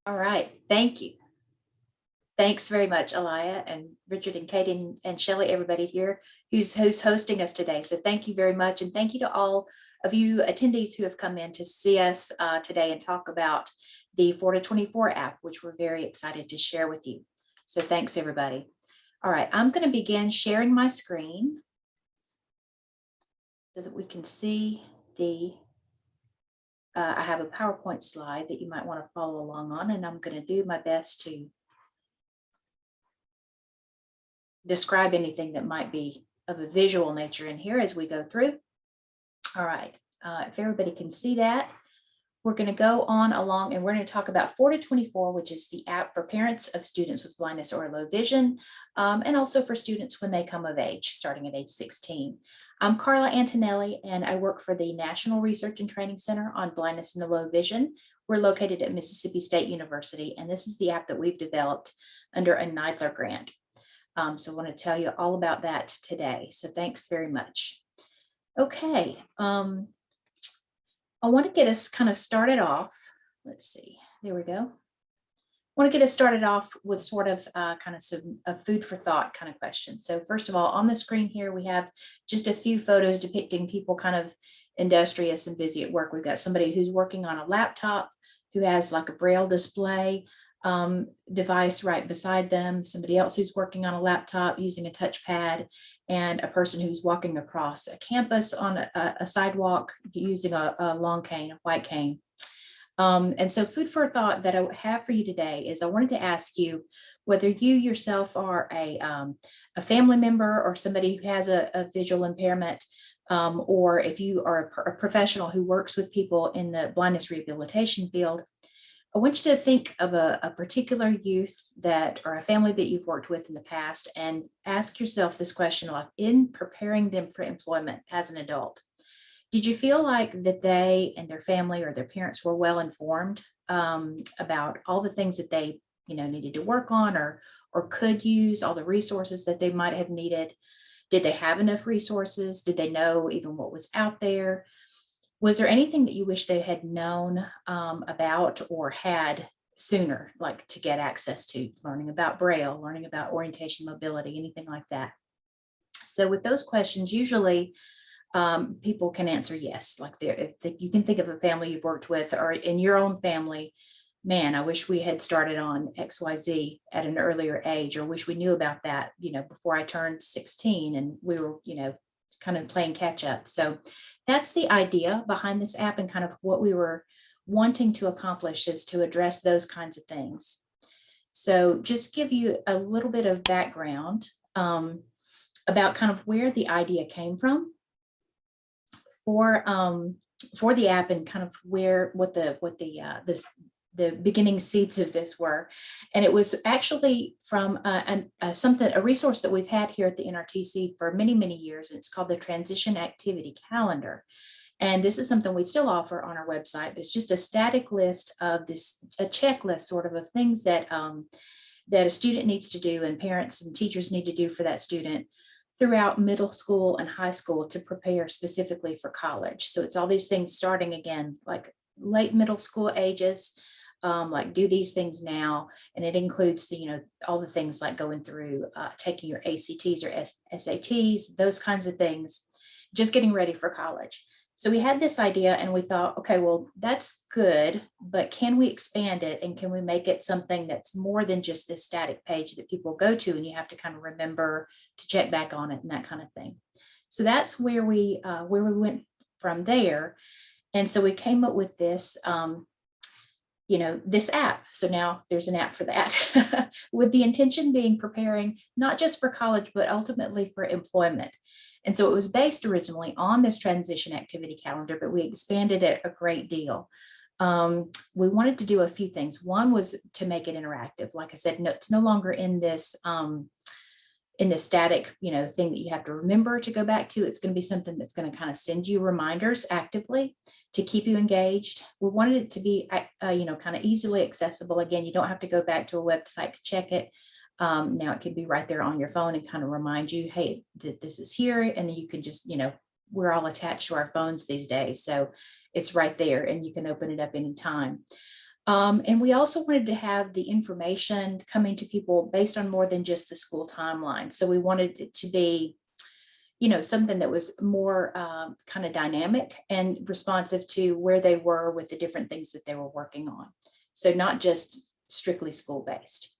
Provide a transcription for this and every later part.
All right, thank you. Thanks very much, Elia and Richard and Kate and Shelley, everybody here who's hosting us today. So thank you very much. And thank you to all of you attendees who have come in to see us today and talk about the 4-to-24 app, which we're very excited to share with you. So thanks, everybody. All right, I'm going to begin sharing my screen so that we can see I have a PowerPoint slide that you might want to follow along on, and I'm going to do my best to describe anything that might be of a visual nature in here as we go through. All right, if everybody can see that, we're going to go on along and we're going to talk about 4-to-24, which is the app for parents of students with blindness or low vision, and also for students when they come of age, starting at age 16. I'm Karla Antonelli, and I work for the National Research and Training Center on Blindness and Low Vision. We're located at Mississippi State University, and this is the app that we've developed under a NIDLR grant. So I want to tell you all about that today. So thanks very much. Okay, I want to get us kind of started off. Let's see, there we go. I want to get us started off with sort of kind of some food for thought kind of questions. So first of all, on the screen here, we have just a few photos depicting people kind of industrious and busy at work. We've got somebody who's working on a laptop, who has like a braille display device right beside them, somebody else who's working on a laptop using a touchpad, and a person who's walking across a campus on a sidewalk using a long cane, a white cane. And so food for thought that I have for you today is I wanted to ask you whether you yourself are a family member or somebody who has a visual impairment, or if you are a professional who works with people in the blindness rehabilitation field. I want you to think of a particular youth that or a family that you've worked with in the past and ask yourself this question of in preparing them for employment as an adult. Did you feel like that they and their family or their parents were well informed about all the things that they needed to work on or could use, all the resources that they might have needed? Did they have enough resources? Did they know even what was out there? Was there anything that you wish they had known about or had sooner, like to get access to, learning about Braille, learning about orientation mobility, anything like that? So with those questions, usually people can answer yes. Like if you can think of a family you've worked with or in your own family, man, I wish we had started on XYZ at an earlier age, or wish we knew about that, before I turned 16 and we were, kind of playing catch up. So that's the idea behind this app, and kind of what we were wanting to accomplish is to address those kinds of things. So just give you a little bit of background about kind of where the idea came from for the app, and kind of what the beginning seeds of this were. And it was actually from a resource that we've had here at the NRTC for many, many years. And it's called the Transition Activity Calendar. And this is something we still offer on our website, but it's just a static list of a checklist sort of things that a student needs to do, and parents and teachers need to do for that student throughout middle school and high school to prepare specifically for college. So it's all these things starting again, like late middle school ages, like do these things now. And it includes, all the things like going through taking your ACTs or SATs, those kinds of things, just getting ready for college. So we had this idea and we thought, okay, well, that's good, but can we expand it, and can we make it something that's more than just this static page that people go to and you have to kind of remember to check back on it and that kind of thing. So that's where we went from there. And so we came up with this, this app. So now there's an app for that with the intention being preparing not just for college, but ultimately for employment. And so it was based originally on this transition activity calendar, but we expanded it a great deal. We wanted to do a few things. One was to make it interactive. Like I said, no, it's no longer in this static, thing that you have to remember to go back to. It's going to be something that's going to kind of send you reminders actively to keep you engaged. We wanted it to be, kind of easily accessible. Again, you don't have to go back to a website to check it. Now it can be right there on your phone and kind of remind you, hey, this is here. And you can just, we're all attached to our phones these days. So it's right there and you can open it up anytime. And we also wanted to have the information coming to people based on more than just the school timeline. So we wanted it to be, something that was more kind of dynamic and responsive to where they were with the different things that they were working on. So not just strictly school-based.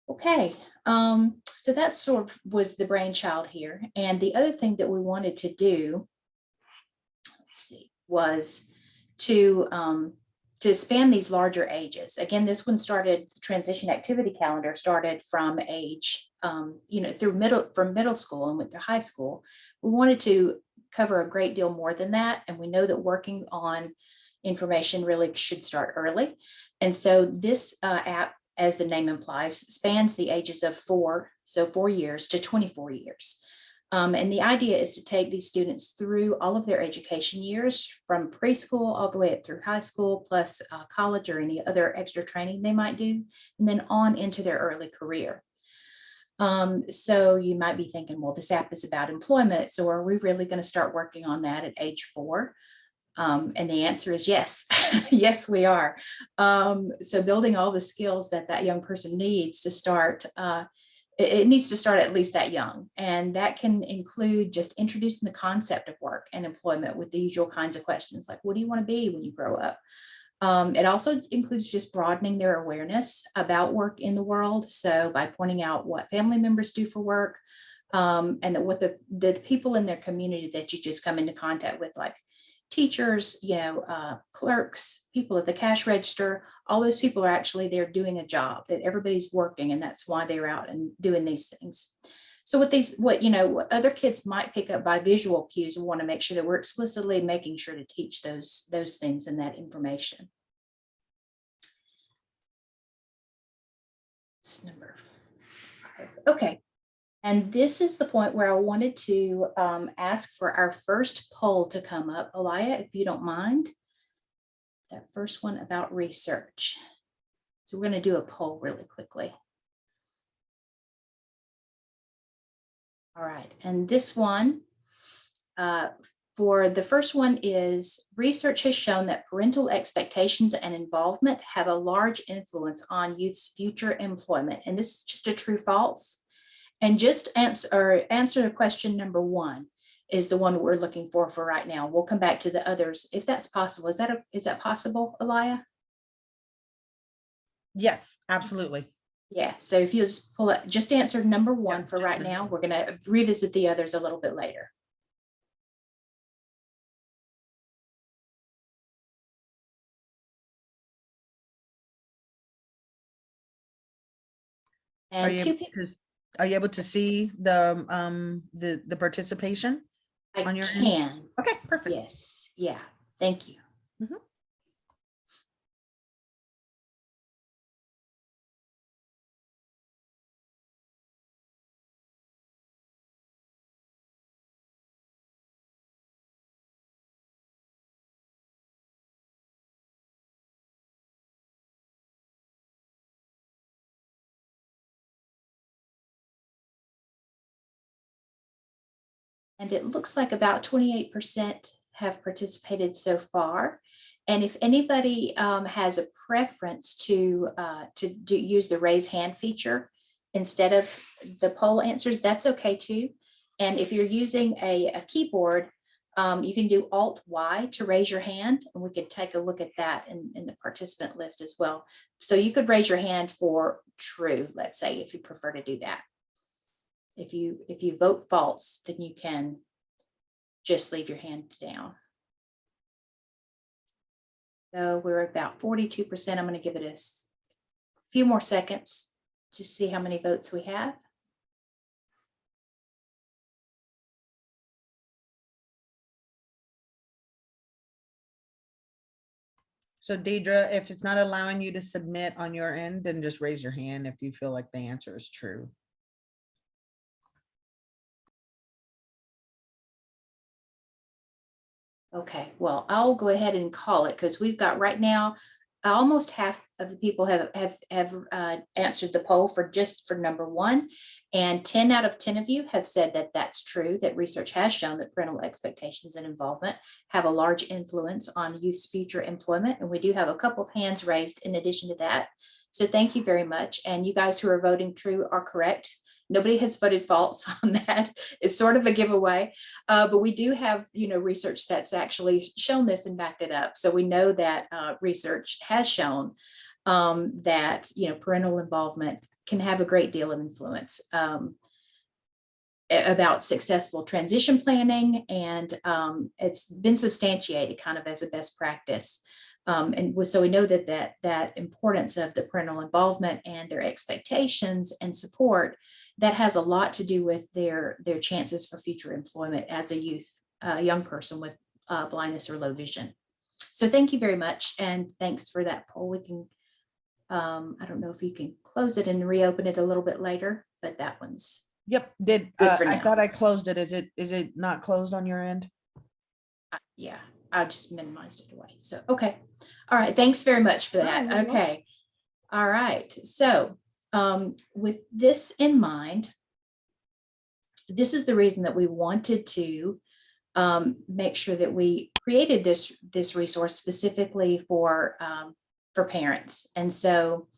Okay, so that sort of was the brainchild here. And the other thing that we wanted to do, let's see, was to span these larger ages. Again, this one started, the transition activity calendar started from age, from middle school and went to high school. We wanted to cover a great deal more than that. And we know that working on information really should start early. And so this app, as the name implies, spans the ages of 4 years to 24 years. And the idea is to take these students through all of their education years, from preschool all the way up through high school, plus college or any other extra training they might do, and then on into their early career. So you might be thinking, well, this app is about employment, so are we really going to start working on that at age 4? And the answer is yes. Yes, we are. So building all the skills that young person needs to start, it needs to start at least that young. And that can include just introducing the concept of work and employment with the usual kinds of questions like, what do you want to be when you grow up? It also includes just broadening their awareness about work in the world. So by pointing out what family members do for work, and what the people in their community that you just come into contact with, like teachers, clerks, people at the cash register, all those people are actually there doing a job, that everybody's working, and that's why they're out and doing these things. So what other kids might pick up by visual cues, we want to make sure that we're explicitly making sure to teach those things and that information. It's number 5. Okay. And this is the point where I wanted to ask for our first poll to come up. Alaya, if you don't mind, that first one about research. So we're going to do a poll really quickly. All right, and this one, for the first one is, research has shown that parental expectations and involvement have a large influence on youth's future employment. And this is just a true false. And just answer question number 1 is the one we're looking for right now. We'll come back to the others if that's possible. Is that possible, Alaya? Yes, absolutely. Yeah. So if you just pull it, just answer number 1 for right now. We're going to revisit the others a little bit later. And are you able to see the participation on your end? Can. Okay, perfect. Yes. Yeah. Thank you. Mm-hmm. And it looks like about 28% have participated so far. And if anybody has a preference to use the raise hand feature instead of the poll answers, that's okay too. And if you're using a keyboard, you can do Alt-Y to raise your hand, and we could take a look at that in the participant list as well. So you could raise your hand for true, let's say, if you prefer to do that. If you vote false, then you can just leave your hand down. So we're about 42%. I'm going to give it a few more seconds to see how many votes we have. So Deidre, if it's not allowing you to submit on your end, then just raise your hand if you feel like the answer is true. Okay, well, I'll go ahead and call it, because we've got right now almost half of the people have answered the poll for number one, and 10 out of 10 of you have said that that's true, that research has shown that parental expectations and involvement have a large influence on youth's future employment. And we do have a couple of hands raised in addition to that. So thank you very much. And you guys who are voting true are correct. Nobody has voted false on that. It's sort of a giveaway, but we do have, research that's actually shown this and backed it up. So we know that research has shown that, parental involvement can have a great deal of influence about successful transition planning, and it's been substantiated kind of as a best practice. And so we know that importance of the parental involvement and their expectations and support, that has a lot to do with their chances for future employment as a young person with blindness or low vision. So thank you very much, and thanks for that poll. We can, I don't know if you can close it and reopen it a little bit later, but that one's Yep. good for I now. thought I closed it. Is it not closed on your end? Yeah, I just minimized it away. So, okay. All right. Thanks very much for that. you're welcome. Okay. All right. So with this in mind, this is the reason that we wanted to make sure that we created this resource specifically for parents. And so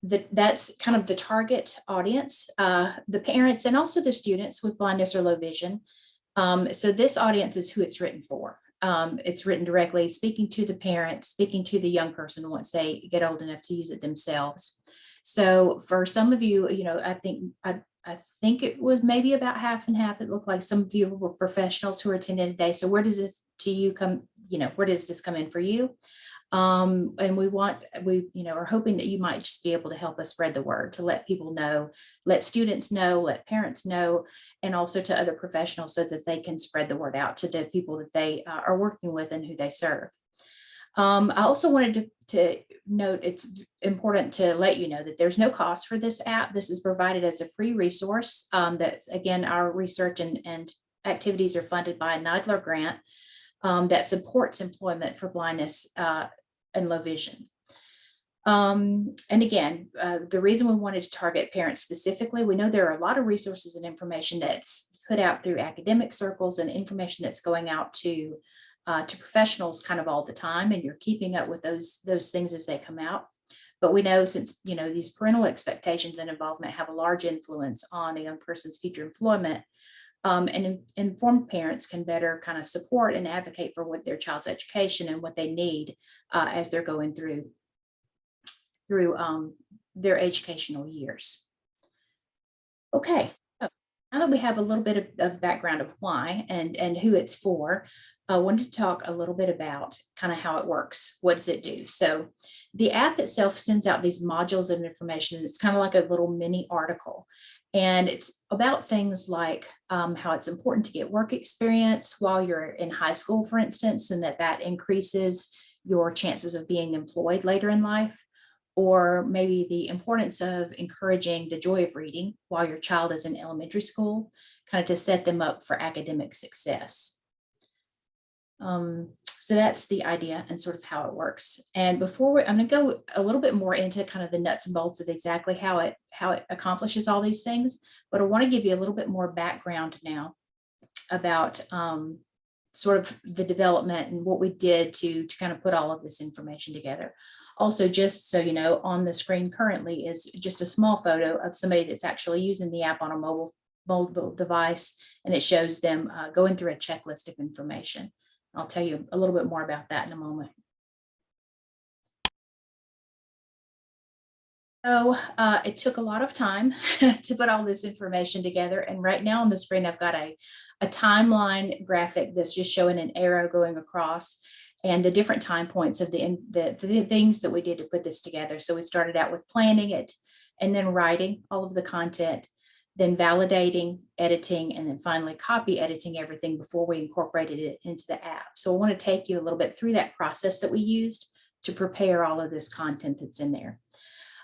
that's kind of the target audience, the parents and also the students with blindness or low vision. So this audience is who it's written for. It's written directly, speaking to the parent, speaking to the young person once they get old enough to use it themselves. So for some of you, I think it was maybe about half and half. It looked like some of you were professionals who are attending today. So where does this come in for you? And we are hoping that you might just be able to help us spread the word, to let people know, let students know, let parents know, and also to other professionals so that they can spread the word out to the people that they are working with and who they serve. I also wanted to note, it's important to let you know that there's no cost for this app. This is provided as a free resource. That's, again, our research and activities are funded by a NIDLR grant that supports employment for blindness and low vision. And again, the reason we wanted to target parents specifically, we know there are a lot of resources and information that's put out through academic circles and information that's going out to professionals kind of all the time, and you're keeping up with those things as they come out. But we know, since these parental expectations and involvement have a large influence on a young person's future employment, and informed parents can better kind of support and advocate for what their child's education and what they need as they're going through their educational years. Okay, so now that we have a little bit of background of why and who it's for, I wanted to talk a little bit about kind of how it works. What does it do? So the app itself sends out these modules of information. It's kind of like a little mini article. And it's about things like how it's important to get work experience while you're in high school, for instance, and that increases your chances of being employed later in life. Or maybe the importance of encouraging the joy of reading while your child is in elementary school, kind of to set them up for academic success. So that's the idea and sort of how it works. And before I'm going to go a little bit more into kind of the nuts and bolts of exactly how it accomplishes all these things, but I want to give you a little bit more background now about sort of the development and what we did to kind of put all of this information together. Also, just so you know, on the screen currently is just a small photo of somebody that's actually using the app on a mobile device, and it shows them going through a checklist of information. I'll tell you a little bit more about that in a moment. So it took a lot of time to put all this information together. And right now on the screen, I've got a timeline graphic that's just showing an arrow going across and the different time points of the things that we did to put this together. So we started out with planning it and then writing all of the content, then validating, editing, and then finally copy editing everything before we incorporated it into the app. So I want to take you a little bit through that process that we used to prepare all of this content that's in there.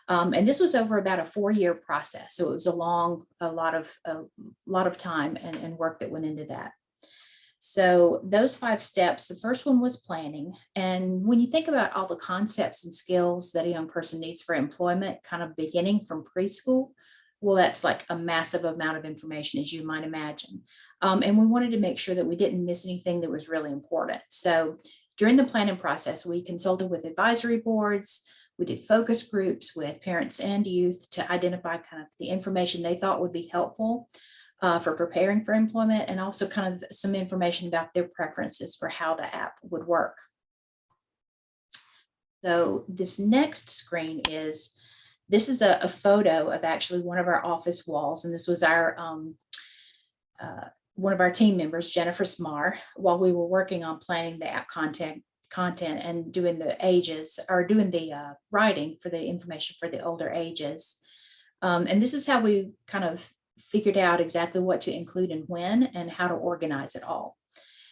And this was over about a 4-year process. So it was a lot of time and work that went into that. So those 5 steps, the first one was planning. And when you think about all the concepts and skills that a young person needs for employment, kind of beginning from preschool, well, that's like a massive amount of information, as you might imagine. And we wanted to make sure that we didn't miss anything that was really important. So during the planning process, we consulted with advisory boards. We did focus groups with parents and youth to identify kind of the information they thought would be helpful for preparing for employment, and also kind of some information about their preferences for how the app would work. So this next screen is, this is a photo of actually one of our office walls, and this was our one of our team members, Jennifer Smar, while we were working on planning the app content and doing the ages, or doing the writing for the information for the older ages. And this is how we kind of figured out exactly what to include and when, and how to organize it all.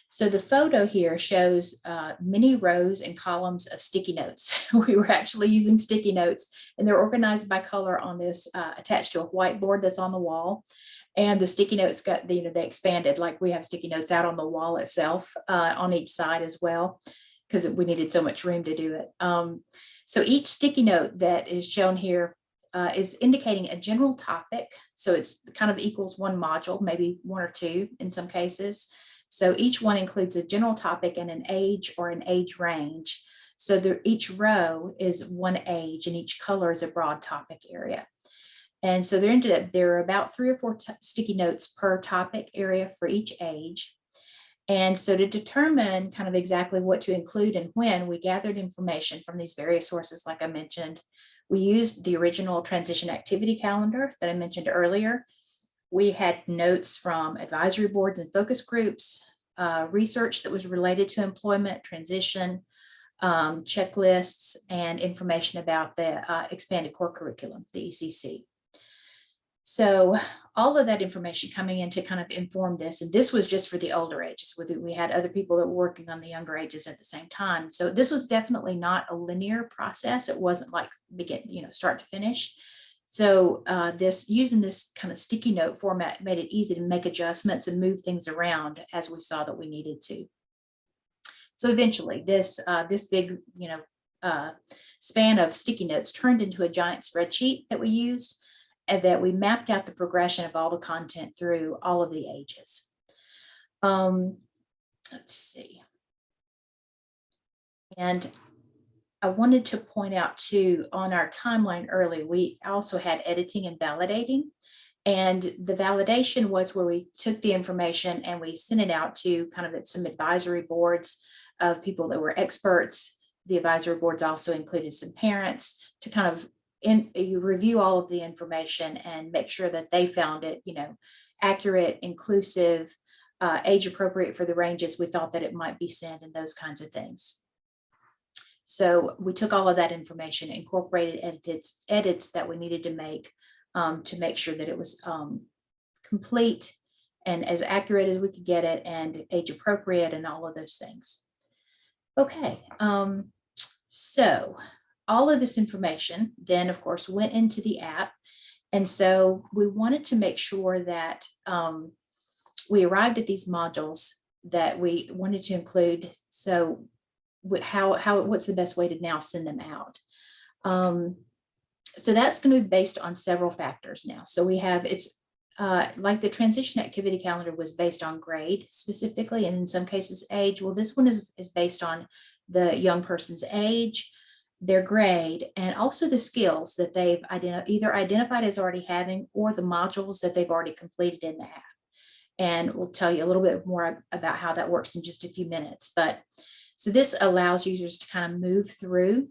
So the photo here shows many rows and columns of sticky notes. We were actually using sticky notes, and they're organized by color on this, attached to a whiteboard that's on the wall. And the sticky notes got, they expanded, like we have sticky notes out on the wall itself, on each side as well, because we needed so much room to do it. So each sticky note that is shown here is indicating a general topic. So it's kind of equals one module, maybe one or two in some cases. So each one includes a general topic and an age or an age range. So each row is one age, and each color is a broad topic area. And so there are about 3 or 4 sticky notes per topic area for each age. And so to determine kind of exactly what to include and when, we gathered information from these various sources, like I mentioned. We used the original transition activity calendar that I mentioned earlier. We had notes from advisory boards and focus groups, research that was related to employment, transition, checklists, and information about the expanded core curriculum, the ECC. So all of that information coming in to kind of inform this, and this was just for the older ages. We had other people that were working on the younger ages at the same time. So this was definitely not a linear process. It wasn't like start to finish. So using this kind of sticky note format made it easy to make adjustments and move things around as we saw that we needed to. So eventually this big, span of sticky notes turned into a giant spreadsheet that we used, and that we mapped out the progression of all the content through all of the ages. Let's see. And I wanted to point out too, on our timeline early, we also had editing and validating. And the validation was where we took the information and we sent it out to kind of some advisory boards of people that were experts. The advisory boards also included some parents to kind of you review all of the information and make sure that they found it, accurate, inclusive, age appropriate for the ranges we thought that it might be sent, and those kinds of things. So we took all of that information, incorporated edits that we needed to make sure that it was complete and as accurate as we could get it, and age appropriate, and all of those things. Okay, so all of this information then, of course, went into the app. And so we wanted to make sure that we arrived at these modules that we wanted to include. So what's the best way to now send them out? So that's going to be based on several factors now. So we have, it's like the transition activity calendar was based on grade specifically, and in some cases age. Well, this one is based on the young person's age, their grade, and also the skills that they've either identified as already having, or the modules that they've already completed in the app. And we'll tell you a little bit more about how that works in just a few minutes. But so this allows users to kind of move through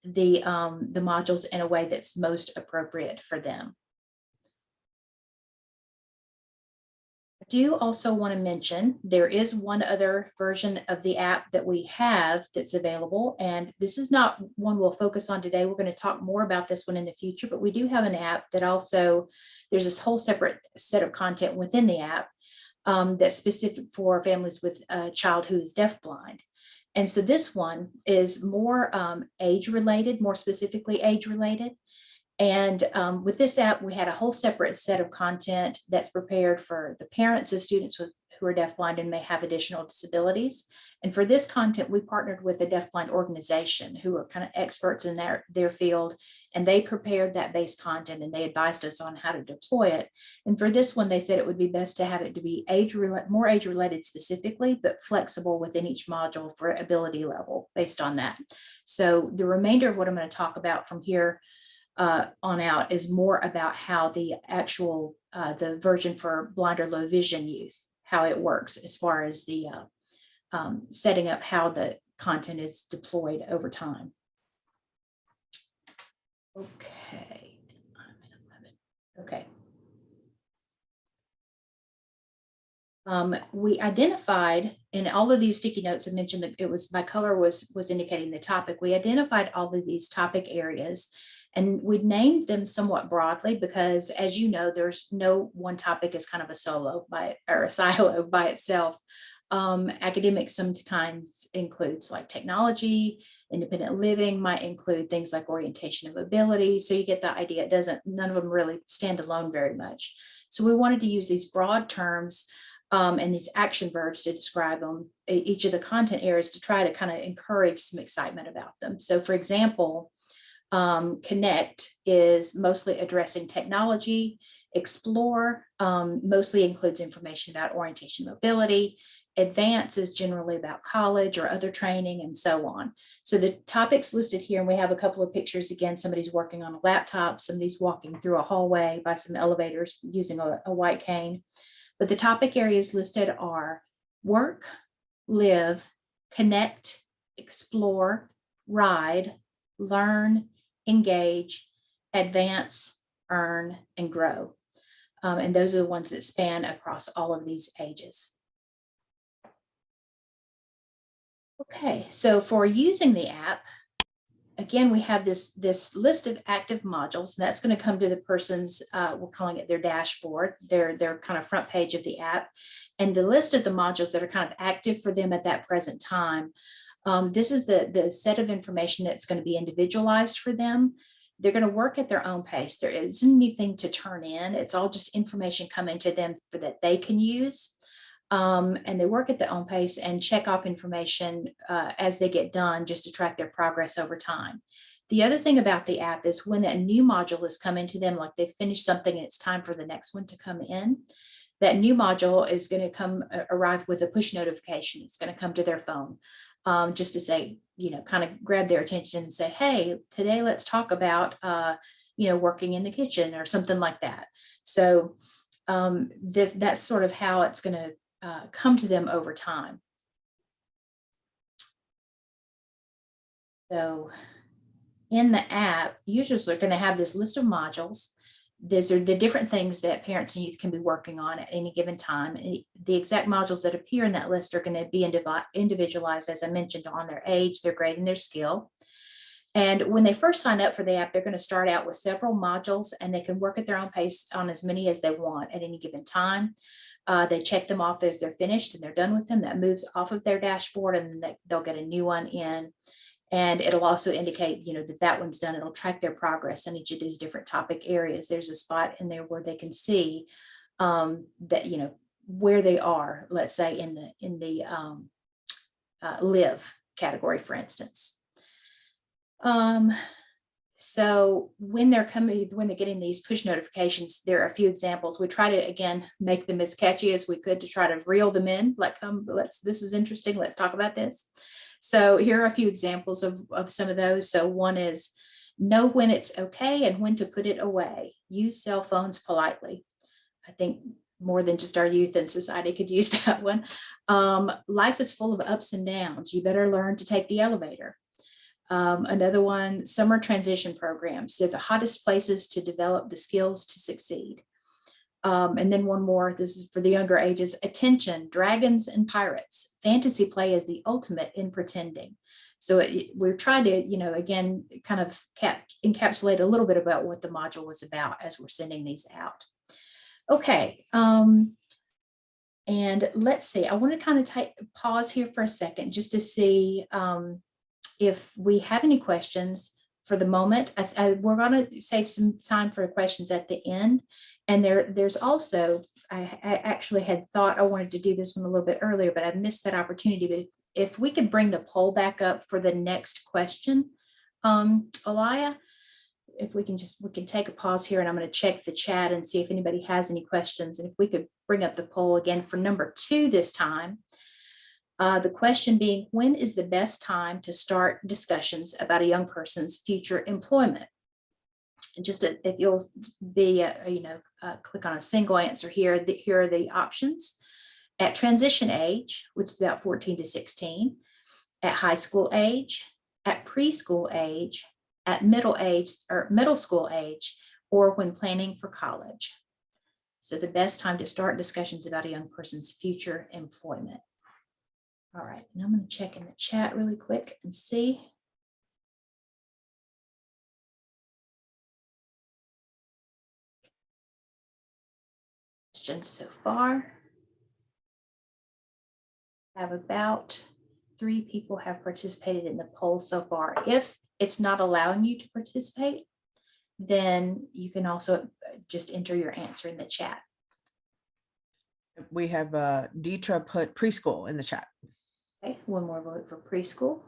the modules in a way that's most appropriate for them. I do also want to mention there is one other version of the app that we have that's available, and this is not one we'll focus on today. We're going to talk more about this one in the future, but we do have an app that also, there's this whole separate set of content within the app that's specific for families with a child who is deafblind. And so this one is more age related, more specifically age related. And with this app, we had a whole separate set of content that's prepared for the parents of students who are deafblind and may have additional disabilities. And for this content, we partnered with a deafblind organization who are kind of experts in their field, and they prepared that base content and they advised us on how to deploy it. And for this one, they said it would be best to have it to be more age related specifically, but flexible within each module for ability level based on that. So the remainder of what I'm going to talk about from here on out is more about how the actual the version for blind or low vision youth, how it works as far as the setting up how the content is deployed over time. Okay, okay. We identified in all of these sticky notes, I mentioned that it was by color was indicating the topic. We identified all of these topic areas, and we named them somewhat broadly because, as you know, there's no one topic is kind of a silo or a silo by itself. Academics sometimes includes like technology, independent living might include things like orientation of ability. So you get the idea. None of them really stand alone very much. So we wanted to use these broad terms and these action verbs to describe them, each of the content areas, to try to kind of encourage some excitement about them. So for example, connect is mostly addressing technology. Explore mostly includes information about orientation mobility. Advance is generally about college or other training and so on. So the topics listed here, and we have a couple of pictures. Again, somebody's working on a laptop, somebody's walking through a hallway by some elevators using a white cane. But the topic areas listed are work, live, connect, explore, ride, learn, engage, advance, earn, and grow. And those are the ones that span across all of these ages. Okay, so for using the app, again, we have this list of active modules, and that's going to come to the person's, we're calling it their dashboard, their kind of front page of the app. And the list of the modules that are kind of active for them at that present time. This is the set of information that's going to be individualized for them. They're going to work at their own pace. There isn't anything to turn in. It's all just information coming to them that they can use. And they work at their own pace and check off information as they get done, just to track their progress over time. The other thing about the app is when a new module is coming to them, like they've finished something and it's time for the next one to come in, that new module is going to arrive with a push notification. It's going to come to their phone just to say, kind of grab their attention and say, hey, today let's talk about, working in the kitchen or something like that. So that's sort of how it's going to come to them over time. So in the app, users are going to have this list of modules. These are the different things that parents and youth can be working on at any given time. And the exact modules that appear in that list are going to be individualized, as I mentioned, on their age, their grade, and their skill. And when they first sign up for the app, they're going to start out with several modules, and they can work at their own pace on as many as they want at any given time. They check them off as they're finished and they're done with them. That moves off of their dashboard, and then they'll get a new one in. And it'll also indicate, that one's done. It'll track their progress in each of these different topic areas. There's a spot in there where they can see that, where they are, let's say in the live category, for instance. So when they're getting these push notifications, there are a few examples. We try to, again, make them as catchy as we could to try to reel them in, like, this is interesting, let's talk about this. So here are a few examples of some of those. So one is, know when it's okay and when to put it away. Use cell phones politely. I think more than just our youth in society could use that one. Life is full of ups and downs. You better learn to take the elevator. Another one, summer transition programs. They're the hottest places to develop the skills to succeed. And then one more, this is for the younger ages, attention, dragons and pirates. Fantasy play is the ultimate in pretending. So we're trying to, again, kind of encapsulate a little bit about what the module was about as we're sending these out. Okay. And let's see, I want to kind of pause here for a second just to see if we have any questions for the moment. We're going to save some time for questions at the end. And there's also I actually had thought I wanted to do this one a little bit earlier, but I missed that opportunity. But if we could bring the poll back up for the next question, Elia, if we can take a pause here, and I'm going to check the chat and see if anybody has any questions. And if we could bring up the poll again for number 2 this time. The question being, when is the best time to start discussions about a young person's future employment? And just if you'll be, click on a single answer here, here are the options. At transition age, which is about 14 to 16, at high school age, at preschool age, at middle school age, or when planning for college. So the best time to start discussions about a young person's future employment. All right, and I'm going to check in the chat really quick and see. Questions so far. I have about 3 people have participated in the poll so far. If it's not allowing you to participate, then you can also just enter your answer in the chat. We have Deetra put preschool in the chat. Okay, one more vote for preschool.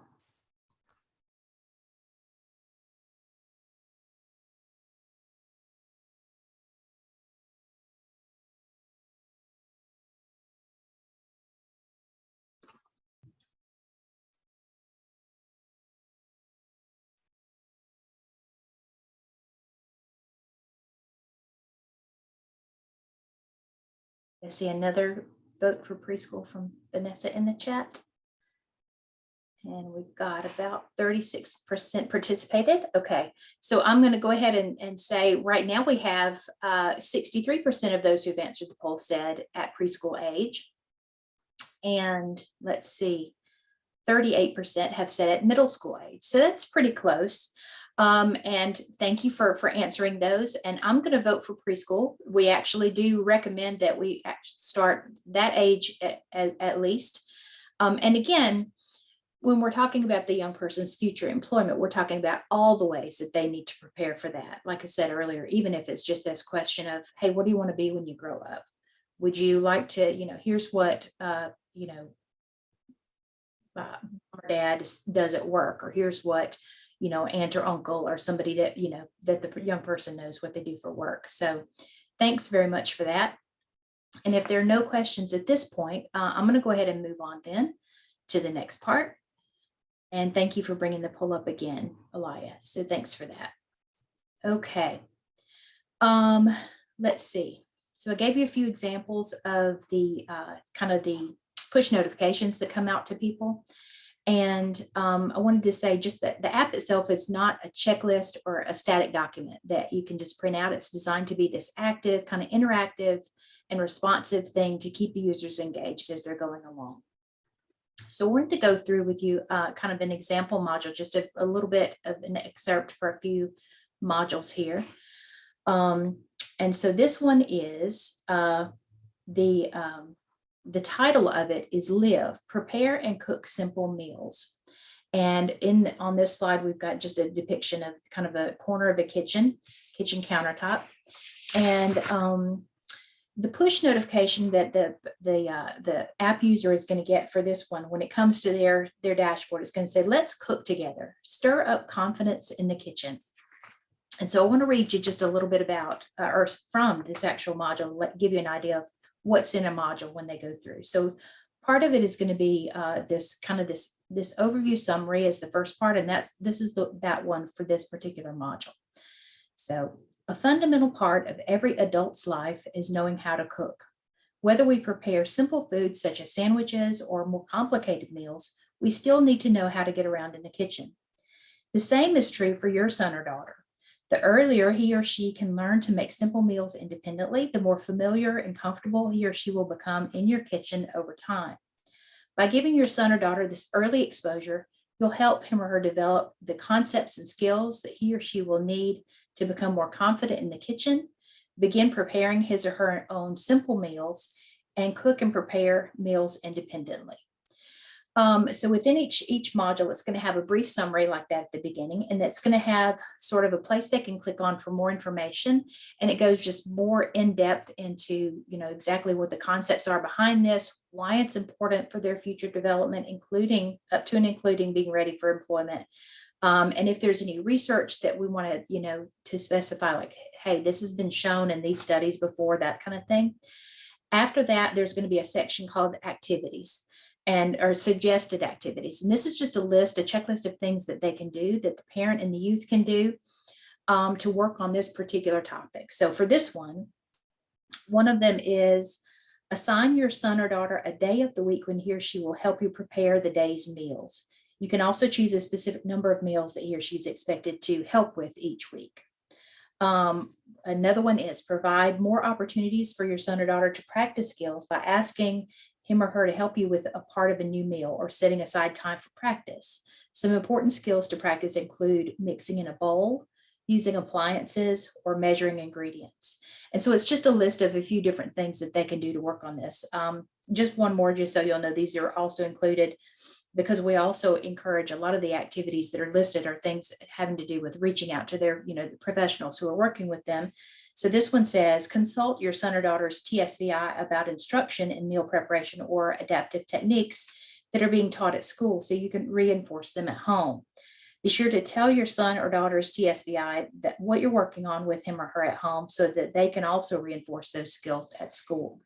I see another vote for preschool from Vanessa in the chat. And we've got about 36% participated. Okay, so I'm going to go ahead and say right now we have 63% of those who've answered the poll said at preschool age. And let's see, 38% have said at middle school age. So that's pretty close. And thank you for answering those. And I'm going to vote for preschool. We actually do recommend that we actually start that age at least. And again, when we're talking about the young person's future employment, we're talking about all the ways that they need to prepare for that. Like I said earlier, even if it's just this question of, hey, what do you want to be when you grow up? Would you like to, here's what, our dad does at work, or here's what, aunt or uncle or somebody that, that the young person knows what they do for work. So thanks very much for that. And if there are no questions at this point, I'm going to go ahead and move on then to the next part. And thank you for bringing the poll up again, Elia. So thanks for that. Okay. Let's see. So I gave you a few examples of the kind of the push notifications that come out to people. And I wanted to say just that the app itself is not a checklist or a static document that you can just print out. It's designed to be this active, kind of interactive and responsive thing to keep the users engaged as they're going along. So we're going to go through with you kind of an example module, just a little bit of an excerpt for a few modules here. And so this one is the title of it is Live, Prepare and Cook Simple Meals. And on this slide, we've got just a depiction of kind of a corner of a kitchen countertop. And the push notification that the app user is going to get for this one, when it comes to their dashboard, it's going to say, let's cook together, stir up confidence in the kitchen. And so I want to read you just a little bit about, or from this actual module, give you an idea of what's in a module when they go through. So part of it is going to be this overview summary is the first part, and this is that one for this particular module. So a fundamental part of every adult's life is knowing how to cook. Whether we prepare simple foods such as sandwiches or more complicated meals, we still need to know how to get around in the kitchen. The same is true for your son or daughter. The earlier he or she can learn to make simple meals independently, the more familiar and comfortable he or she will become in your kitchen over time. By giving your son or daughter this early exposure, you'll help him or her develop the concepts and skills that he or she will need to become more confident in the kitchen, begin preparing his or her own simple meals, and cook and prepare meals independently. So within each module, it's going to have a brief summary like that at the beginning, and that's going to have sort of a place they can click on for more information. And it goes just more in depth into, exactly what the concepts are behind this, why it's important for their future development, including up to and including being ready for employment. And if there's any research that we want to, to specify, like, hey, this has been shown in these studies before, that kind of thing. After that, there's going to be a section called activities or suggested activities. And this is just a checklist of things that they can do, that the parent and the youth can do to work on this particular topic. So for this one of them is assign your son or daughter a day of the week when he or she will help you prepare the day's meals. You can also choose a specific number of meals that he or she is expected to help with each week. Another one is provide more opportunities for your son or daughter to practice skills by asking him or her to help you with a part of a new meal or setting aside time for practice. Some important skills to practice include mixing in a bowl, using appliances, or measuring ingredients. And so it's just a list of a few different things that they can do to work on this. Just one more, just so you'll know, these are also included because we also encourage a lot of the activities that are listed are things having to do with reaching out to their, the professionals who are working with them. So this one says, consult your son or daughter's TSVI about instruction in meal preparation or adaptive techniques that are being taught at school so you can reinforce them at home. Be sure to tell your son or daughter's TSVI that what you're working on with him or her at home so that they can also reinforce those skills at school.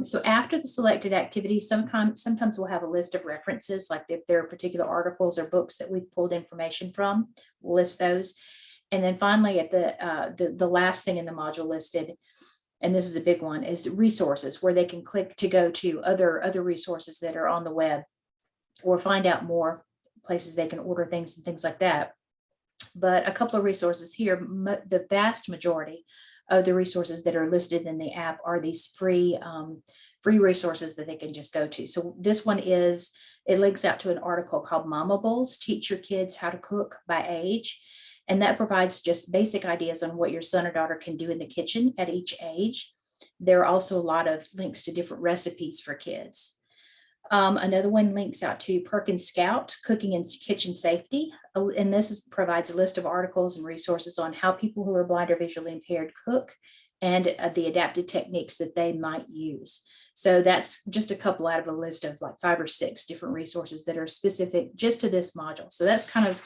So after the selected activities, sometimes we'll have a list of references, like if there are particular articles or books that we've pulled information from, we'll list those. And then finally, at the last thing in the module listed, and this is a big one, is resources, where they can click to go to other resources that are on the web or find out more places they can order things and things like that. But a couple of resources here, the vast majority of the resources that are listed in the app are these free resources that they can just go to. So this one it links out to an article called Momables, Teach Your Kids How to Cook by Age. And that provides just basic ideas on what your son or daughter can do in the kitchen at each age. There are also a lot of links to different recipes for kids. Another one links out to Perkins Scout, Cooking and Kitchen Safety. And this provides a list of articles and resources on how people who are blind or visually impaired cook and the adapted techniques that they might use. So that's just a couple out of a list of like 5 or 6 different resources that are specific just to this module. So that's kind of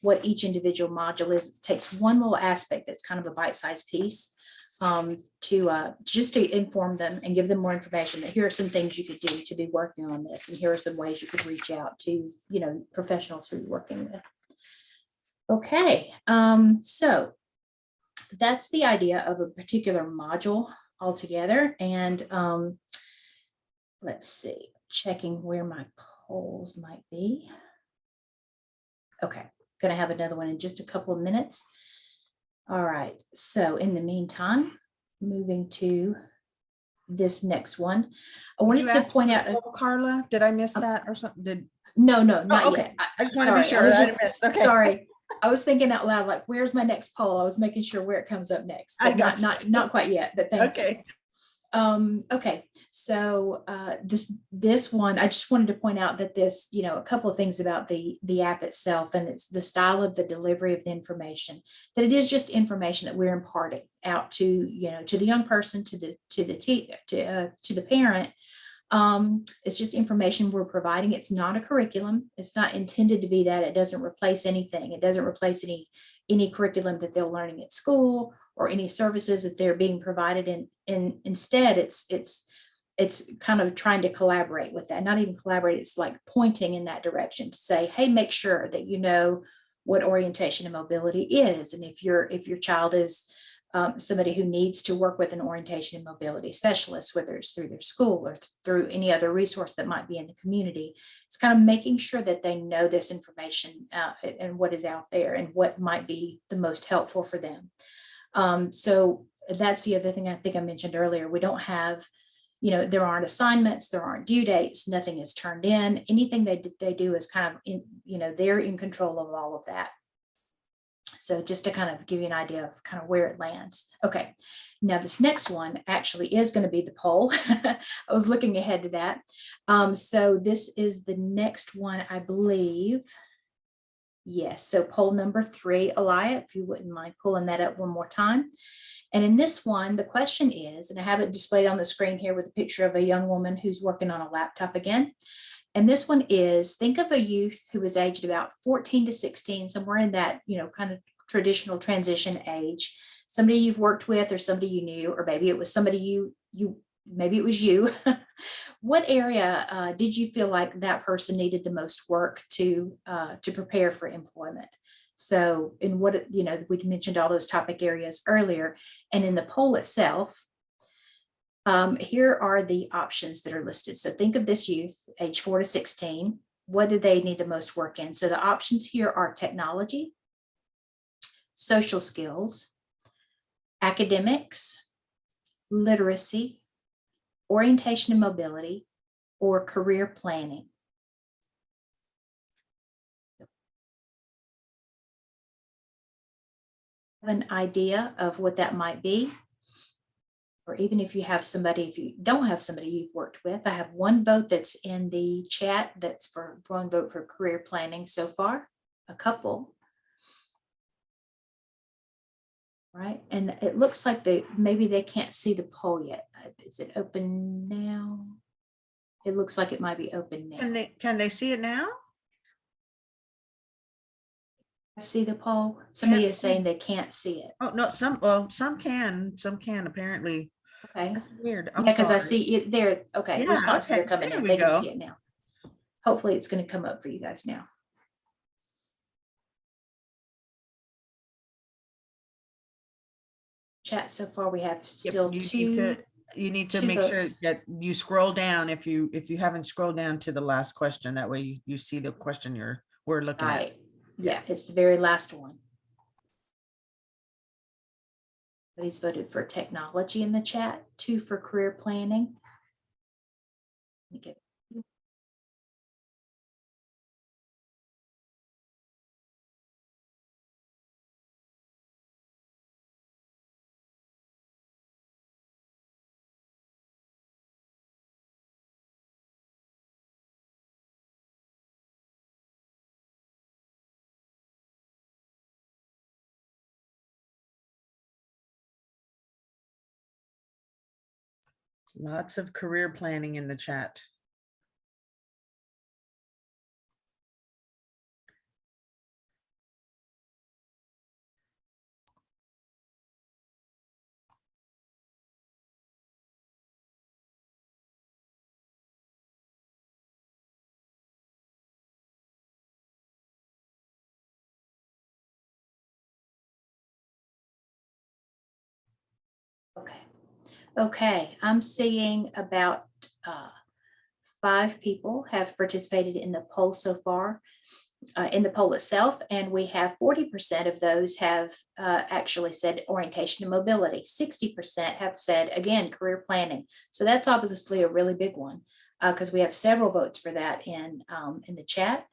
what each individual module is. It takes one little aspect that's kind of a bite-sized piece to just to inform them and give them more information that here are some things you could do to be working on this, and here are some ways you could reach out to professionals who you're working with. Okay, so that's the idea of a particular module altogether. And let's see, checking where my polls might be. Okay, going to have another one in just a couple of minutes. All right, so in the meantime, moving to this next one, I wanted to point out. Karla, did I miss that or something? No, not okay. yet. I just want to be sure. Okay. Sorry, I was thinking out loud, like, where's my next poll? I was making sure where it comes up next, but not quite yet. But thank you. Okay, so this one, I just wanted to point out that this, a couple of things about the app itself, and it's the style of the delivery of the information, that it is just information that we're imparting out to, to the young person, to the parent. It's just information we're providing. It's not a curriculum. It's not intended to be that. It doesn't replace anything. It doesn't replace any curriculum that they're learning at school or any services that they're being provided in. Instead, it's kind of trying to collaborate with that. Not even collaborate. It's like pointing in that direction to say, hey, make sure that you know what orientation and mobility is, and if your child is somebody who needs to work with an orientation and mobility specialist, whether it's through their school or through any other resource that might be in the community. It's kind of making sure that they know this information and what is out there and what might be the most helpful for them. So that's the other thing I think I mentioned earlier. We don't have, there aren't assignments, there aren't due dates, nothing is turned in. Anything they do is kind of, they're in control of all of that. So just to kind of give you an idea of kind of where it lands. Okay, now this next one actually is going to be the poll. I was looking ahead to that. So this is the next one, I believe. Yes, so poll number 3, Elia, if you wouldn't mind pulling that up one more time. And in this one, the question is, and I have it displayed on the screen here with a picture of a young woman who's working on a laptop again. And this one is, think of a youth who was aged about 14 to 16, somewhere in that, kind of traditional transition age, somebody you've worked with or somebody you knew, or maybe it was somebody maybe it was you. What area did you feel like that person needed the most work to prepare for employment? So in what, we mentioned all those topic areas earlier, and in the poll itself, here are the options that are listed. So think of this youth, age 4 to 16. What do they need the most work in? So the options here are technology, social skills, academics, literacy, orientation and mobility, or career planning. Have an idea of what that might be? Or even if you have somebody, if you don't have somebody you've worked with, I have one vote that's in the chat that's for one vote for career planning so far, a couple. Right, and it looks like maybe they can't see the poll yet. Is it open now? It looks like it might be open now. Can they see it now? I see the poll. Somebody is saying they can't see it. Oh no, some can apparently. Okay. That's weird. Yeah, because I see it there. Okay, Yeah, responses okay, are coming there in. we They can go. see it now. Hopefully it's going to come up for you guys now. Chat so far we have still you need to make votes. sure that you scroll down if you haven't scrolled down to the last question. That way you see the question we're looking at. Yeah, it's the very last one. He's voted for technology in the chat, 2 for career planning. Lots of career planning in the chat. Okay, I'm seeing about 5 people have participated in the poll so far, in the poll itself, and we have 40% of those have actually said orientation and mobility. 60% have said, again, career planning. So that's obviously a really big one because we have several votes for that in the chat,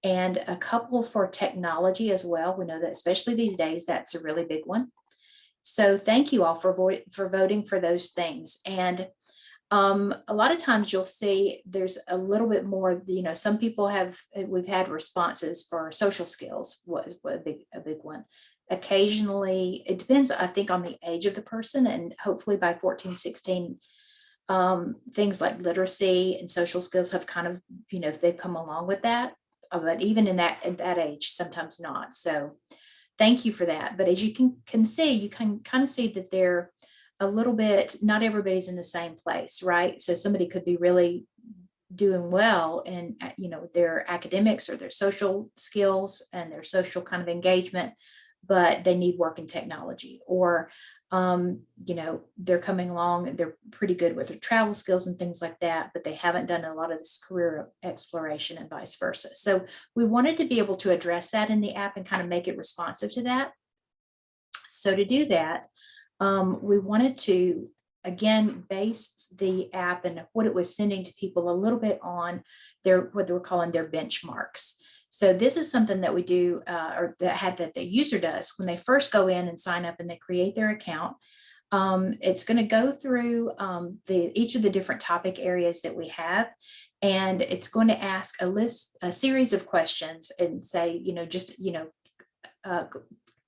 and a couple for technology as well. We know that especially these days, that's a really big one. So thank you all for voting for those things. And a lot of times you'll see there's a little bit more, some people we've had responses for social skills was a big one. Occasionally, it depends, I think, on the age of the person, and hopefully by 14, 16, things like literacy and social skills have kind of, they've come along with that. But even at that age, sometimes not. So thank you for that. But as you can see, you can kind of see that they're a little bit, not everybody's in the same place, right? So somebody could be really doing well in, their academics or their social skills and their social kind of engagement, but they need work in technology, or, they're coming along and they're pretty good with their travel skills and things like that, but they haven't done a lot of this career exploration and vice versa. So we wanted to be able to address that in the app and kind of make it responsive to that. So to do that, we wanted to, again, base the app and what it was sending to people a little bit on what they were calling their benchmarks. So this is something that we do, or that the user does when they first go in and sign up and they create their account. It's going to go through each of the different topic areas that we have, and it's going to ask a series of questions and say,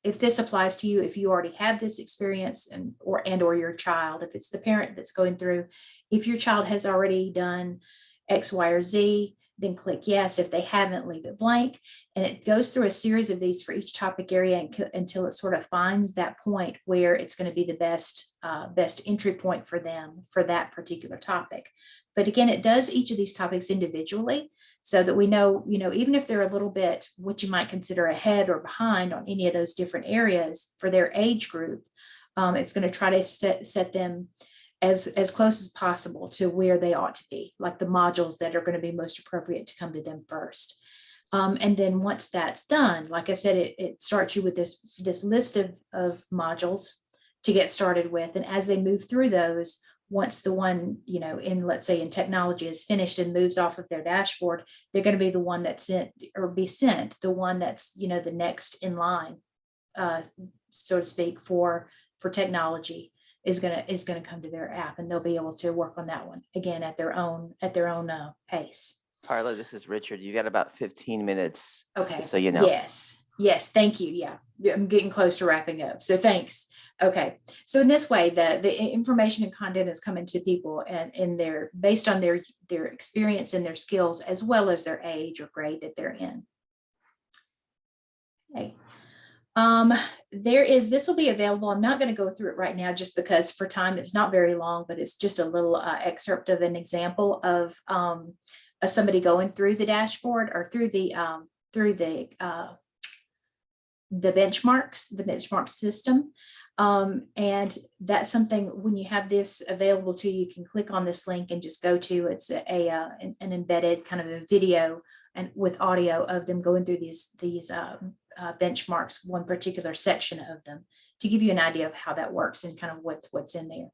if this applies to you, if you already have this experience, or your child, if it's the parent that's going through, if your child has already done X, Y, or Z, then click yes. If they haven't, leave it blank. And it goes through a series of these for each topic area until it sort of finds that point where it's going to be the best entry point for them for that particular topic. But again, it does each of these topics individually so that we know, even if they're a little bit what you might consider ahead or behind on any of those different areas for their age group, it's going to try to set them as close as possible to where they ought to be, like the modules that are going to be most appropriate to come to them first. And then once that's done, like I said, it starts you with this list of modules to get started with. And as they move through those, once the one, let's say in technology is finished and moves off of their dashboard, they're going to be the one that's sent the one that's, the next in line, so to speak, for technology is going to come to their app, and they'll be able to work on that one again at their own pace. Karla, this is Richard. You got about 15 minutes. Okay. So you know. Yes. Thank you. Yeah. I'm getting close to wrapping up. So thanks. Okay. So in this way, the information and content is coming to people and they're based on their experience and their skills, as well as their age or grade that they're in. Okay. This will be available. I'm not going to go through it right now just because for time, it's not very long, but it's just a little excerpt of an example of somebody going through the dashboard or through the benchmark system. And that's something when you have this available to you, you can click on this link and just go to, it's an embedded kind of a video and with audio of them going through these benchmarks, one particular section of them, to give you an idea of how that works and kind of what's in there.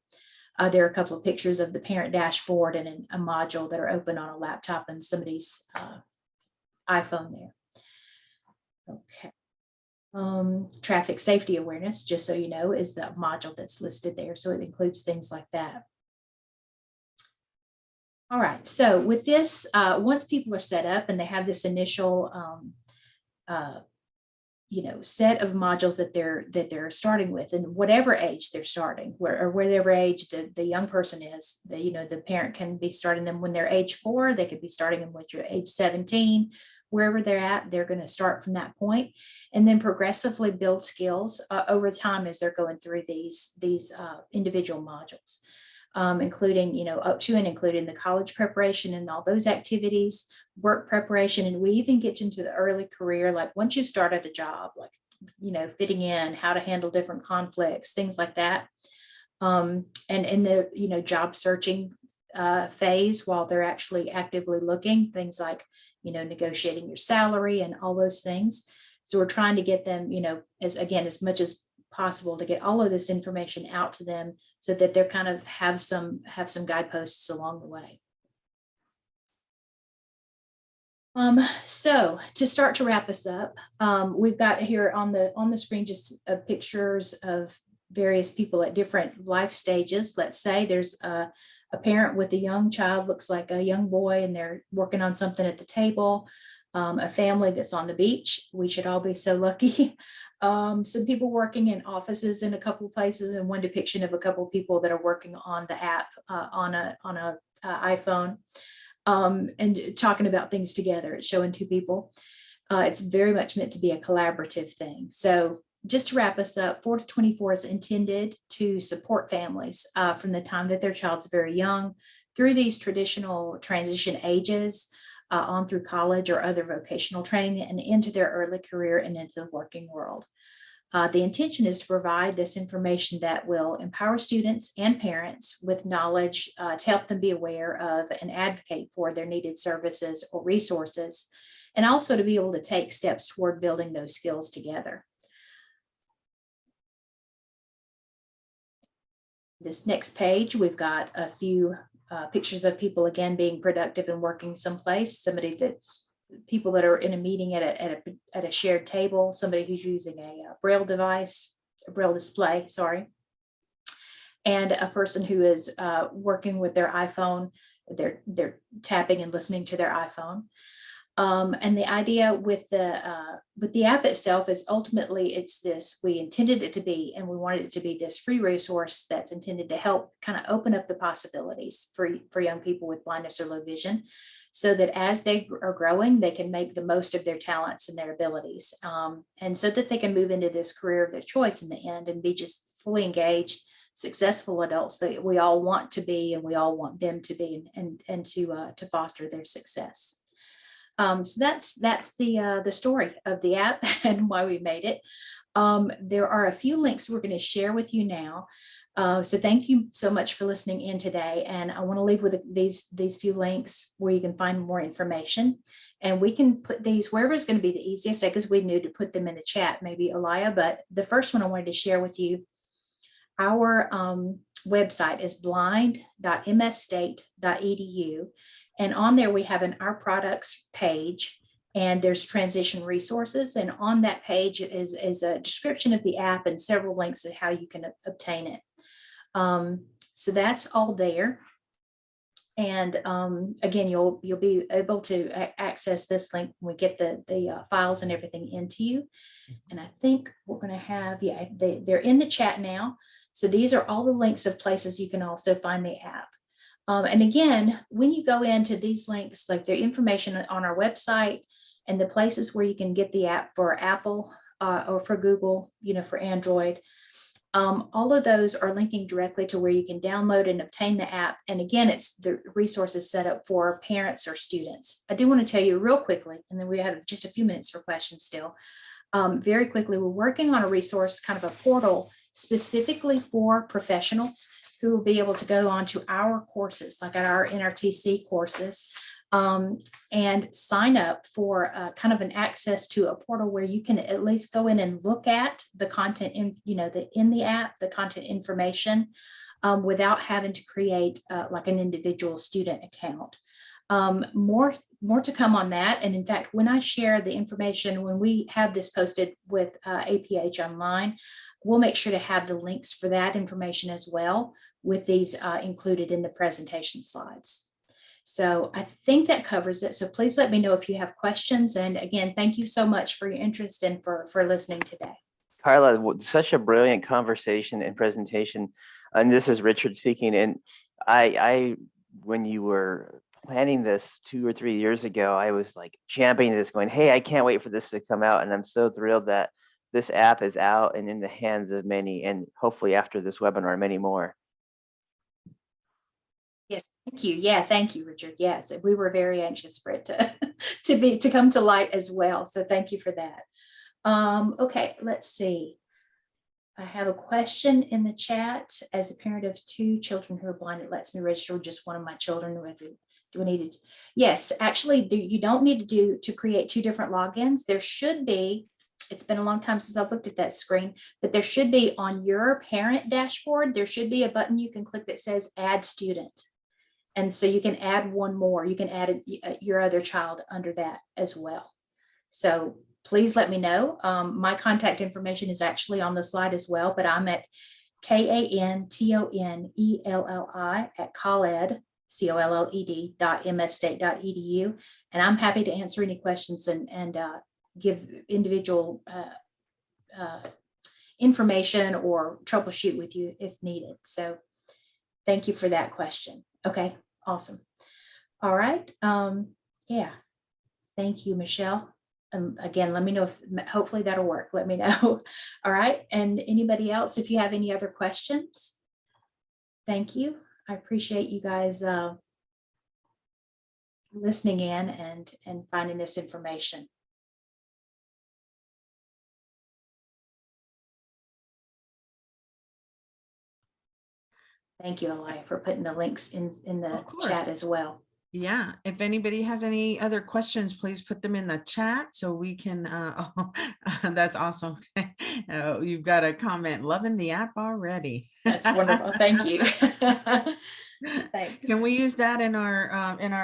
There are a couple of pictures of the parent dashboard and a module that are open on a laptop and somebody's iPhone there. Okay. Traffic safety awareness, just so you know, is the module that's listed there. So it includes things like that. All right. So with this, once people are set up and they have this initial set of modules that they're starting with, and whatever age they're starting, or whatever age the young person is, the parent can be starting them when they're age 4, they could be starting them with your age 17, wherever they're at, they're going to start from that point and then progressively build skills over time as they're going through these individual modules. Including, up to and including the college preparation and all those activities, work preparation, and we even get into the early career, like once you've started a job, like, fitting in, how to handle different conflicts, things like that. And in the, job searching phase while they're actually actively looking, things like, negotiating your salary and all those things. So we're trying to get them, as much as possible to get all of this information out to them so that they're kind of have some guideposts along the way. So to start to wrap us up, we've got here on the screen just pictures of various people at different life stages. Let's say there's a parent with a young child, looks like a young boy, and they're working on something at the table. A family that's on the beach. We should all be so lucky. Some people working in offices in a couple of places, and one depiction of a couple of people that are working on the app on a iPhone and talking about things together. It's showing 2 people. It's very much meant to be a collaborative thing. So just to wrap us up, 4 to 24 is intended to support families from the time that their child's very young through these traditional transition ages, on through college or other vocational training and into their early career and into the working world. The intention is to provide this information that will empower students and parents with knowledge to help them be aware of and advocate for their needed services or resources, and also to be able to take steps toward building those skills together. This next page, we've got a few pictures of people again being productive and working someplace, somebody that's people that are in a meeting at a shared table, somebody who's using a braille device, a braille display, sorry, and a person who is working with their iPhone. They're tapping and listening to their iPhone. And the idea with the app itself is ultimately it's this, we intended it to be, and we wanted it to be this free resource that's intended to help kind of open up the possibilities for young people with blindness or low vision, so that as they are growing, they can make the most of their talents and their abilities. And so that they can move into this career of their choice in the end and be just fully engaged, successful adults that we all want to be, and we all want them to be, and to foster their success. So that's the story of the app and why we made it. There are a few links we're going to share with you now. So thank you so much for listening in today. And I want to leave with these few links where you can find more information. And we can put these wherever is going to be the easiest, because we knew to put them in the chat, maybe Elia, but the first one I wanted to share with you, our website is blind.msstate.edu. And on there, we have an Our Products page, and there's transition resources. And on that page is a description of the app and several links to how you can obtain it. So that's all there. And again, you'll be able to access this link when we get the files and everything into you. And I think we're going to have, yeah, they're in the chat now. So these are all the links of places you can also find the app. And again, when you go into these links, like their information on our website and the places where you can get the app for Apple or for Google, for Android, all of those are linking directly to where you can download and obtain the app. And again, it's the resources set up for parents or students. I do want to tell you real quickly, and then we have just a few minutes for questions still. Very quickly, we're working on a resource, kind of a portal specifically for professionals who will be able to go on to our courses, like at our NRTC courses, and sign up for kind of an access to a portal where you can at least go in and look at the content in the app, the content information, without having to create like an individual student account. More to come on that. And in fact, when I share the information, when we have this posted with APH online, we'll make sure to have the links for that information as well, with these included in the presentation slides. So I think that covers it. So please let me know if you have questions. And again, thank you so much for your interest and for listening today. Karla, such a brilliant conversation and presentation. And this is Richard speaking. And I when you were planning this 2 or 3 years ago, I was like championing this, going, hey, I can't wait for this to come out. And I'm so thrilled that this app is out and in the hands of many, and hopefully after this webinar, many more. Yes, thank you. Yeah, thank you, Richard. Yes, we were very anxious for it to come to light as well. So thank you for that. Okay, let's see. I have a question in the chat. As a parent of 2 children who are blind, it lets me register with just one of my children. Do we need to? Yes, actually, you don't need to create 2 different logins. There should be. It's been a long time since I've looked at that screen, but there should be on your parent dashboard, there should be a button you can click that says add student. And so you can add one more. You can add your other child under that as well. So please let me know. My contact information is actually on the slide as well, but I'm at KANTONELLI@Colled, COLLED.msstate.edu. And I'm happy to answer any questions and give individual information or troubleshoot with you if needed. So thank you for that question. Okay, awesome. All right. Yeah. Thank you, Michelle. Again, let me know if hopefully that'll work. Let me know. All right. And anybody else, if you have any other questions, thank you. I appreciate you guys listening in and finding this information. Thank you, Elia, for putting the links in the chat as well. Yeah, if anybody has any other questions, please put them in the chat so we can, oh, that's awesome. You've got a comment, loving the app already. That's wonderful. Thank you. Thanks. Can we use that in our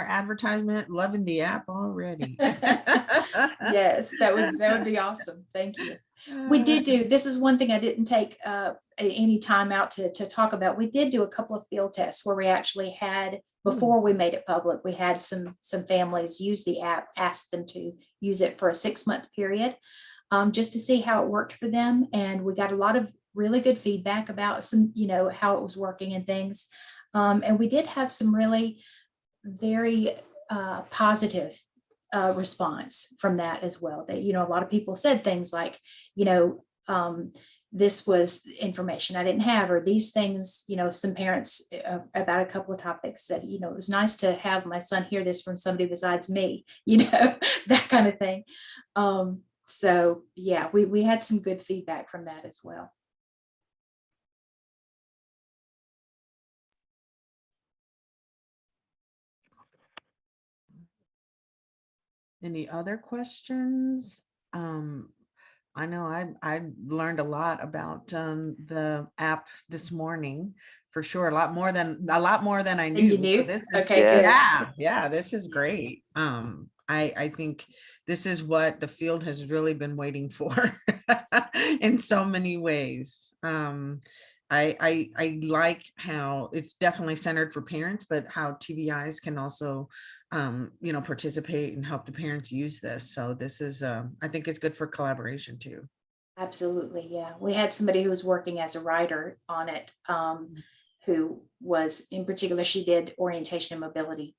advertisement? Loving the app already. Yes, that would be awesome. Thank you. We did do, this is one thing I didn't take any time out to talk about. We did do a couple of field tests where we actually had, before we made it public, we had some families use the app, asked them to use it for a 6-month period, just to see how it worked for them. And we got a lot of really good feedback about some, how it was working and things. And we did have some really very positive response from that as well. That, a lot of people said things like, this was information I didn't have, or these things, some parents about a couple of topics said, it was nice to have my son hear this from somebody besides me, that kind of thing. So yeah, we had some good feedback from that as well. Any other questions? I know I learned a lot about the app this morning, for sure. A lot more than I knew. You knew? So this is, Okay, Yeah. good. yeah, this is great. I think this is what the field has really been waiting for in so many ways. I like how it's definitely centered for parents, but how TVIs can also, participate and help the parents use this. So this is, I think it's good for collaboration too. Absolutely, yeah. We had somebody who was working as a writer on it, who was, in particular, she did orientation and mobility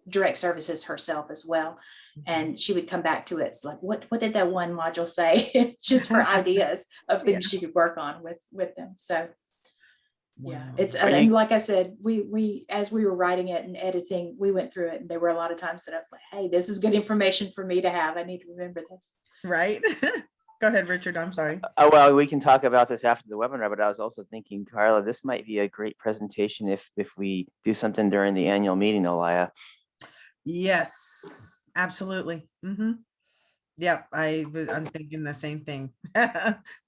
direct services herself as well. And she would come back to it. It's like, what did that one module say? Just for ideas of things she could work on with them. So yeah, it's, and like I said, we as we were writing it and editing, we went through it, and there were a lot of times that I was like, hey, this is good information for me to have. I need to remember this. Right. Go ahead, Richard. I'm sorry. Oh, well, we can talk about this after the webinar, but I was also thinking, Karla, this might be a great presentation if we do something during the annual meeting, Elia. Yes, absolutely. Yep, I'm thinking the same thing.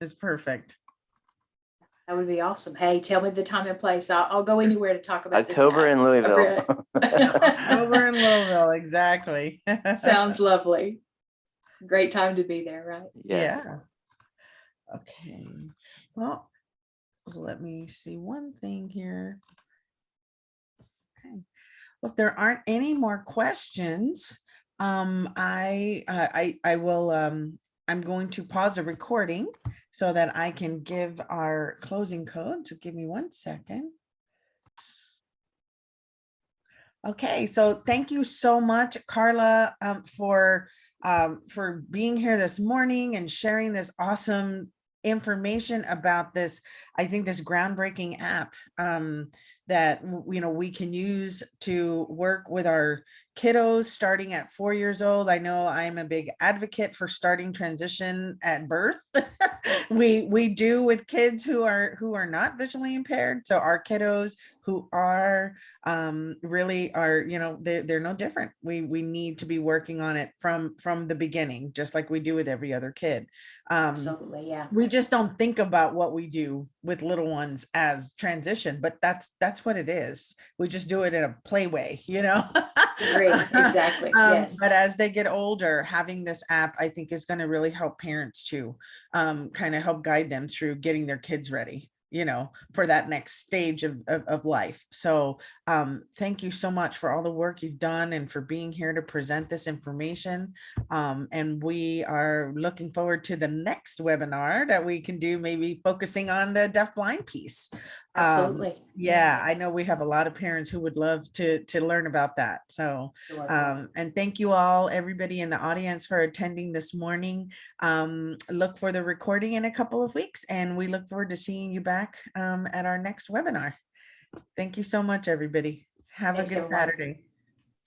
It's perfect. That would be awesome. Hey, tell me the time and place. I'll go anywhere to talk about October in Louisville. October in Louisville, exactly. Sounds lovely. Great time to be there, right? Yes. Yeah. Okay. Well, let me see one thing here. Okay. Well, if there aren't any more questions, I will. I'm going to pause the recording so that I can give our closing code. So give me 1 second. Okay, so thank you so much, Karla, for being here this morning and sharing this awesome information about this. I think this groundbreaking app that we can use to work with our kiddos starting at 4 years old. I know I'm a big advocate for starting transition at birth. we do with kids who are not visually impaired. So our kiddos who are really are, they're no different. We need to be working on it from the beginning, just like we do with every other kid. Absolutely, yeah. We just don't think about what we do with little ones as transition, but that's what it is. We just do it in a play way, Great, exactly. Yes. But as they get older, having this app, I think, is going to really help parents too, kind of help guide them through getting their kids ready, for that next stage of life. So thank you so much for all the work you've done and for being here to present this information. And we are looking forward to the next webinar that we can do, maybe focusing on the deaf-blind piece. Absolutely. Yeah, I know we have a lot of parents who would love to learn about that. So, and thank you all, everybody in the audience, for attending this morning. Look for the recording in a couple of weeks, and we look forward to seeing you back at our next webinar. Thank you so much, everybody. Have a good Saturday.